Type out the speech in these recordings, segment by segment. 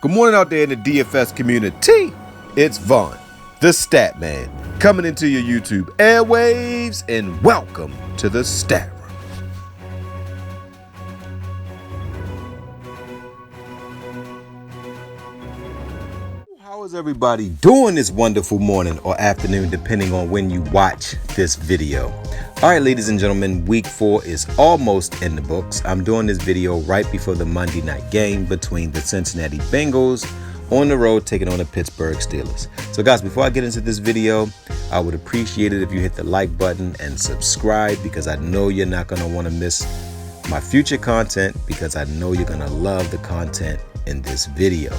Good morning out there in the DFS community. It's Vaughn, the Stat Man, coming into your YouTube airwaves, and welcome to the Stat Room. How is everybody doing this wonderful morning or afternoon, depending on when you watch this video? All right, ladies and gentlemen, week 4 is almost in the books. I'm doing this video right before the Monday night game between the Cincinnati Bengals on the road taking on the Pittsburgh Steelers. So guys, before I get into this video, I would appreciate it if you hit the like button and subscribe, because I know you're not going to want to miss my future content, because I know you're going to love the content in this video.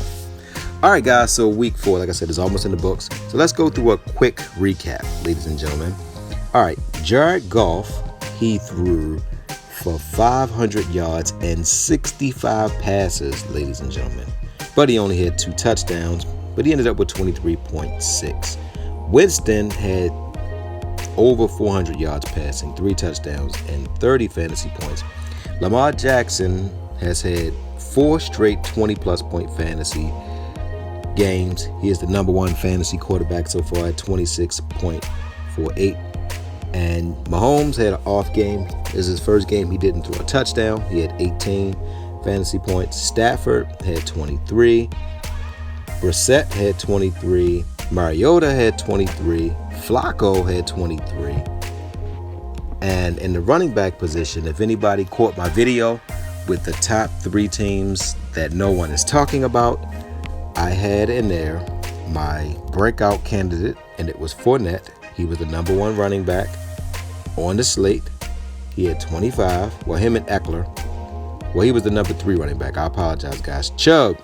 All right, guys, so week 4, like I said, is almost in the books. So let's go through a quick recap, ladies and gentlemen. All right, Jared Goff, he threw for 500 yards and 65 passes, ladies and gentlemen. But he only had 2 touchdowns, but he ended up with 23.6. Winston had over 400 yards passing, 3 touchdowns, and 30 fantasy points. Lamar Jackson has had 4 straight 20-plus point fantasy games. He is the number 1 fantasy quarterback so far at 26.48. And Mahomes had an off game. This is his first game he didn't throw a touchdown. He had 18 fantasy points. Stafford had 23. Brissett had 23. Mariota had 23. Flacco had 23. And in the running back position, if anybody caught my video with the top 3 teams that no one is talking about, I had in there my breakout candidate, and it was Fournette. He was the number 1 running back on the slate. He had 25. Well, him and Eckler. Well, he was the number 3 running back. I apologize, guys. Chubb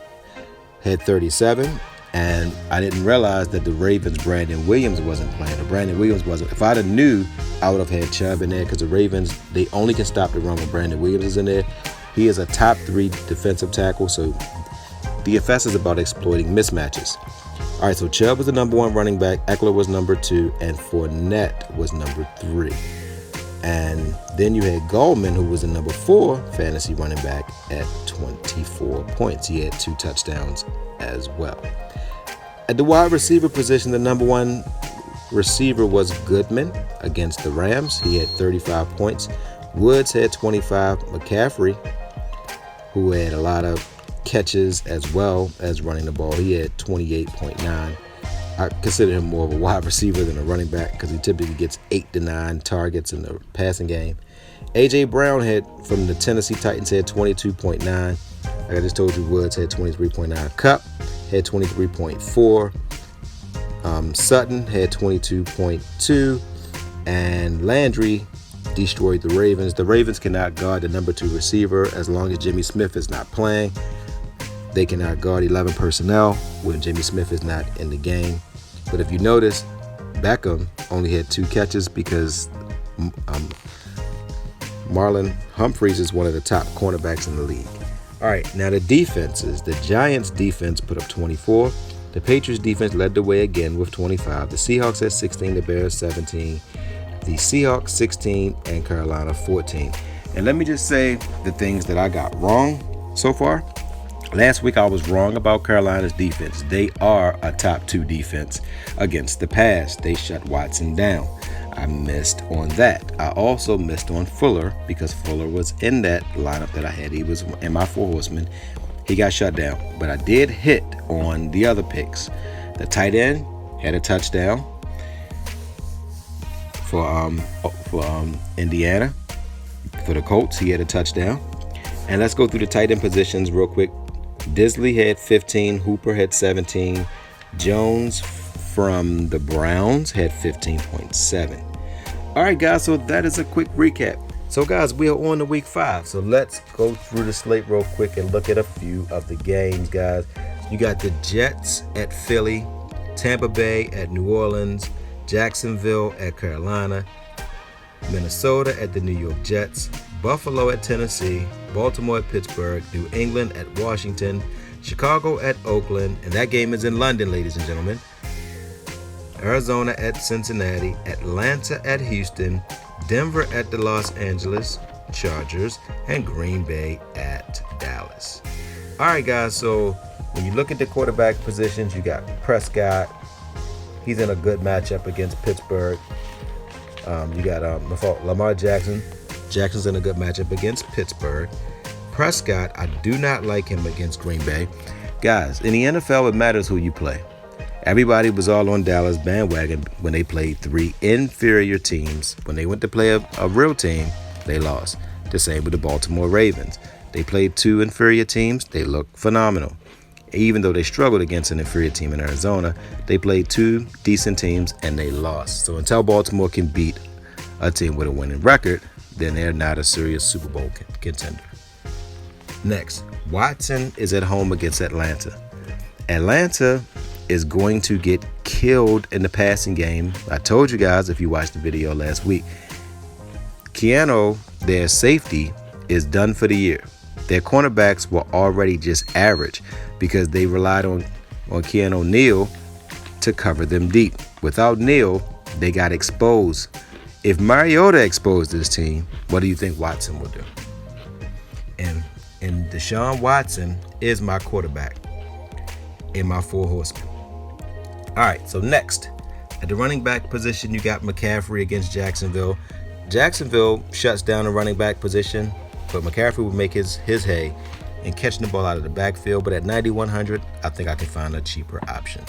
had 37. And I didn't realize that the Ravens' Brandon Williams wasn't playing. Or Brandon Williams wasn't. If I'd have knew, I would have had Chubb in there, because the Ravens, they only can stop the run when Brandon Williams is in there. He is a top 3 defensive tackle. So DFS is about exploiting mismatches. All right, so Chubb was the number 1 running back, Eckler was number 2, and Fournette was number 3. And then you had Goldman, who was the number 4 fantasy running back at 24 points. He had 2 touchdowns as well. At the wide receiver position, the number 1 receiver was Goodman against the Rams. He had 35 points. Woods had 25. McCaffrey, who had a lot of catches as well as running the ball, he had 28.9. I consider him more of a wide receiver than a running back, because he typically gets 8 to 9 targets in the passing game. A.J. Brown from the Tennessee Titans had 22.9. Like I just told you, Woods had 23.9. Cup had 23.4. Sutton had 22.2. And Landry destroyed the Ravens. The Ravens cannot guard the number 2 receiver as long as Jimmy Smith is not playing. They cannot guard 11 personnel when Jimmy Smith is not in the game. But if you notice, Beckham only had 2 catches, because Marlon Humphreys is one of the top cornerbacks in the league. All right, now the defenses. The Giants defense put up 24. The Patriots defense led the way again with 25. The Seahawks had 16, the Bears 17. The Seahawks 16 and Carolina 14. And let me just say the things that I got wrong so far. Last week I was wrong about Carolina's defense. They are a top 2 defense against the pass. They shut Watson down. I missed on that. I also missed on Fuller, because Fuller was in that lineup that I had. He was in my 4 horsemen. He got shut down. But I did hit on the other picks. The tight end had a touchdown for Indiana. For the Colts, he had a touchdown. And let's go through the tight end positions real quick. Disley had 15. Hooper had 17. Jones from the Browns had 15.7. All right, guys, so that is a quick recap. So, guys, we are on to week 5. So let's go through the slate real quick and look at a few of the games, guys. You got the Jets at Philly, Tampa Bay at New Orleans, Jacksonville at Carolina, Minnesota at the New York Jets, Buffalo at Tennessee, Baltimore at Pittsburgh, New England at Washington, Chicago at Oakland, and that game is in London, ladies and gentlemen, Arizona at Cincinnati, Atlanta at Houston, Denver at the Los Angeles Chargers, and Green Bay at Dallas. All right, guys, so When you look at the quarterback positions, you got Prescott. He's in a good matchup against Pittsburgh. You got Lamar Jackson. Jackson's in a good matchup against Pittsburgh. Prescott, I do not like him against Green Bay. Guys, in the NFL, it matters who you play. Everybody was all on Dallas bandwagon when they played 3 inferior teams. When they went to play a real team, they lost. The same with the Baltimore Ravens. They played 2 inferior teams. They looked phenomenal. Even though they struggled against an inferior team in Arizona, they played 2 decent teams and they lost. So until Baltimore can beat a team with a winning record, then they're not a serious Super Bowl contender. Next, Watson is at home against Atlanta. Atlanta is going to get killed in the passing game. I told you guys if you watched the video last week. Keanu, their safety, is done for the year. Their cornerbacks were already just average because they relied on Keanu Neal to cover them deep. Without Neal, they got exposed. If Mariota exposed this team, what do you think Watson will do? And Deshaun Watson is my quarterback in my 4 horsemen. All right, so next, at the running back position, you got McCaffrey against Jacksonville. Jacksonville shuts down the running back position, but McCaffrey will make his hay and catching the ball out of the backfield. But at 9,100, I think I can find a cheaper option.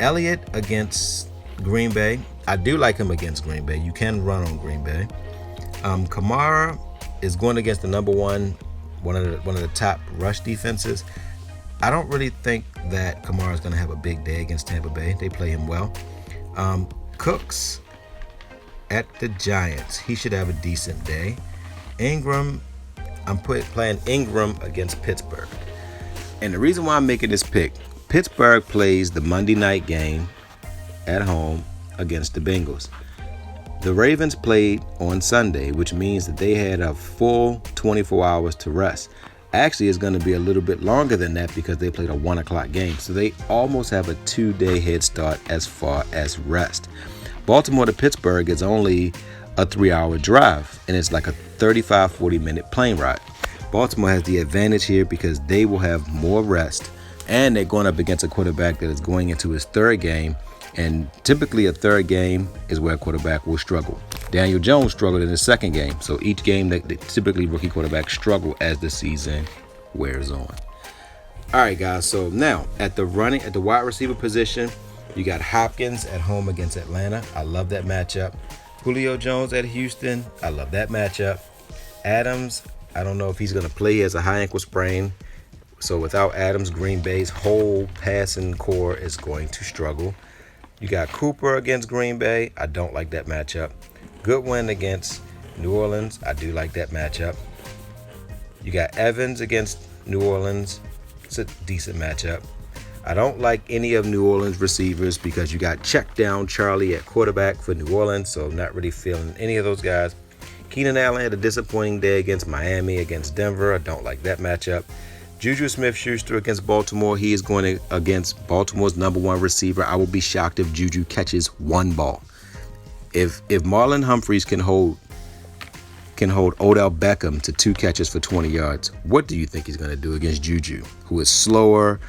Elliott against Green Bay. I do like him against Green Bay. You can run on Green Bay. Kamara is going against the number one of the top rush defenses. I don't really think that Kamara is going to have a big day against Tampa Bay. They play him well. Cooks at the Giants. He should have a decent day. Ingram, I'm playing Ingram against Pittsburgh. And the reason why I'm making this pick, Pittsburgh plays the Monday night game at home against the Bengals. The Ravens played on Sunday, which means that they had a full 24 hours to rest. Actually, it's going to be a little bit longer than that because they played a 1 o'clock game. So they almost have a 2-day head start as far as rest. Baltimore to Pittsburgh is only a 3-hour drive, and it's like a 35-40 minute plane ride. Baltimore has the advantage here because they will have more rest, and they're going up against a quarterback that is going into his 3rd game. And typically a 3rd game is where a quarterback will struggle. Daniel Jones struggled in his 2nd game. So each game that typically rookie quarterbacks struggle as the season wears on. All right, guys. So now at the wide receiver position, you got Hopkins at home against Atlanta. I love that matchup. Julio Jones at Houston. I love that matchup. Adams, I don't know if he's going to play. He has a high ankle sprain. So without Adams, Green Bay's whole passing core is going to struggle. You got Cooper against Green Bay. I don't like that matchup. Goodwin against New Orleans. I do like that matchup. You got Evans against New Orleans. It's a decent matchup. I don't like any of New Orleans receivers because you got check down Charlie at quarterback for New Orleans, so I'm not really feeling any of those guys. Keenan Allen had a disappointing day against Miami, against Denver. I don't like that matchup. Juju Smith-Schuster against Baltimore. He is going against Baltimore's number 1 receiver. I will be shocked if Juju catches 1 ball. If Marlon Humphreys can hold Odell Beckham to 2 catches for 20 yards, what do you think he's going to do against Juju, who is slower,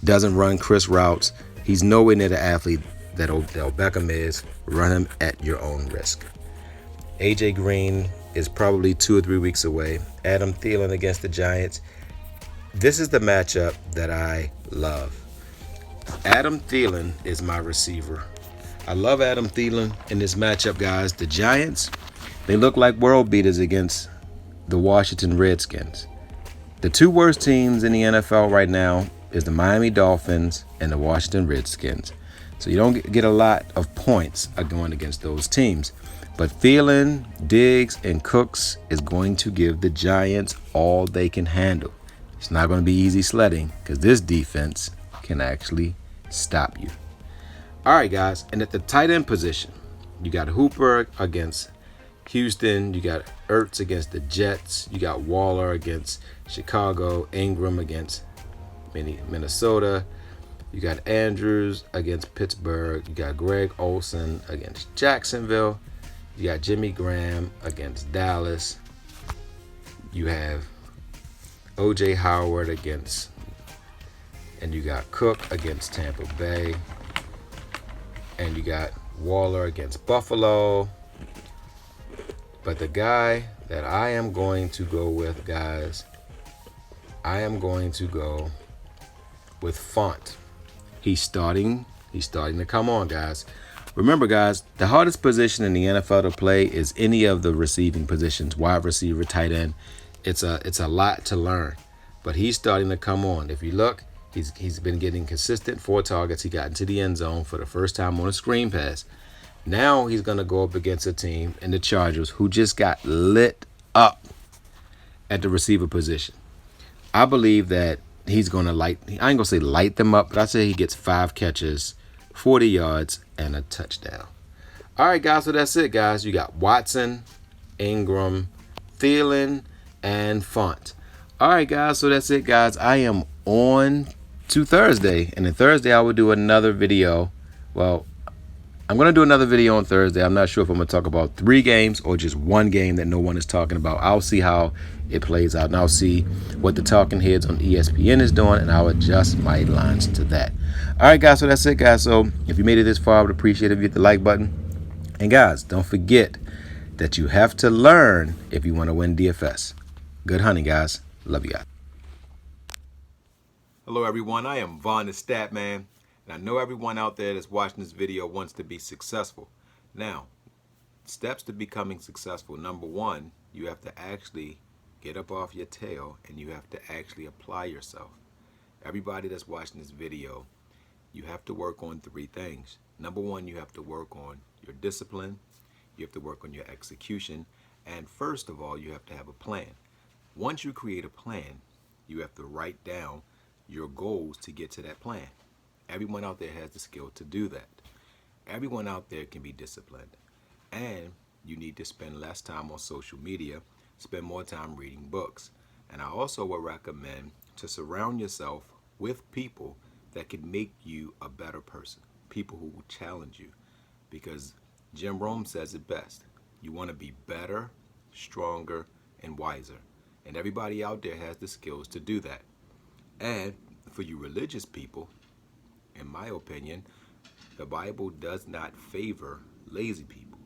doesn't run crisp routes? He's nowhere near the athlete that Odell Beckham is. Run him at your own risk. AJ Green is probably 2 or 3 weeks away. Adam Thielen against the Giants. This is the matchup that I love. Adam Thielen is my receiver. I love Adam Thielen in this matchup, guys. The Giants, they look like world beaters against the Washington Redskins. The 2 worst teams in the NFL right now is the Miami Dolphins and the Washington Redskins. So you don't get a lot of points going against those teams. But Thielen, Diggs, and Cooks is going to give the Giants all they can handle. It's not going to be easy sledding because this defense can actually stop you. All right, guys. And at the tight end position, you got Hooper against Houston. You got Ertz against the Jets. You got Waller against Chicago. Ingram against Minnesota. You got Andrews against Pittsburgh. You got Greg Olsen against Jacksonville. You got Jimmy Graham against Dallas. You have O.J. Howard against and you got Cook against Tampa Bay, and you got Waller against Buffalo. But the guy that I am going to go with, guys, I am going to go with Font. He's starting to come on, guys. Remember, guys, the hardest position in the NFL to play is any of the receiving positions, wide receiver, tight end. It's a lot to learn, but he's starting to come on. If you look, he's been getting consistent 4 targets. He got into the end zone for the first time on a screen pass. Now he's going to go up against a team in the Chargers who just got lit up at the receiver position. I believe that he's going to I ain't going to say light them up, but I say he gets 5 catches, 40 yards, and a touchdown. All right, guys, so that's it, guys. You got Watson, Ingram, Thielen, and Font. All right, guys, so that's it, guys. I am on to Thursday, and then Thursday I will do another video. Well, I'm going to do another video on Thursday. I'm not sure if I'm going to talk about 3 games or just 1 game that no one is talking about. I'll see how it plays out, and I'll see what the talking heads on ESPN is doing, and I'll adjust my lines to that. All right, guys, so that's it, guys. So if you made it this far, I would appreciate it if you hit the like button. And, guys, don't forget that you have to learn if you want to win DFS. Good hunting, guys. Love you guys. Hello, everyone. I am Vaughn the Stat Man. And I know everyone out there that's watching this video wants to be successful. Now, steps to becoming successful. Number 1, you have to actually get up off your tail and you have to actually apply yourself. Everybody that's watching this video, you have to work on 3 things. Number 1, you have to work on your discipline. You have to work on your execution. And first of all, you have to have a plan. Once you create a plan, you have to write down your goals to get to that plan. Everyone out there has the skill to do that. Everyone out there can be disciplined. And you need to spend less time on social media, spend more time reading books. And I also would recommend to surround yourself with people that can make you a better person, people who will challenge you. Because Jim Rome says it best. You want to be better, stronger, and wiser. And everybody out there has the skills to do that. And for you religious people, in my opinion, the Bible does not favor lazy people.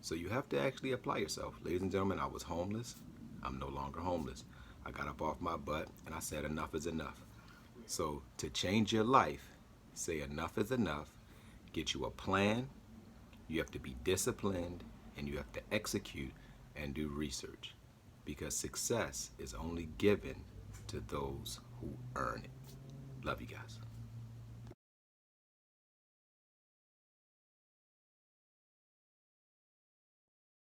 So you have to actually apply yourself. Ladies and gentlemen, I was homeless. I'm no longer homeless. I got up off my butt and I said enough is enough. So to change your life, say enough is enough. Get you a plan. You have to be disciplined and you have to execute and do research. Because success is only given to those who earn it. Love you guys.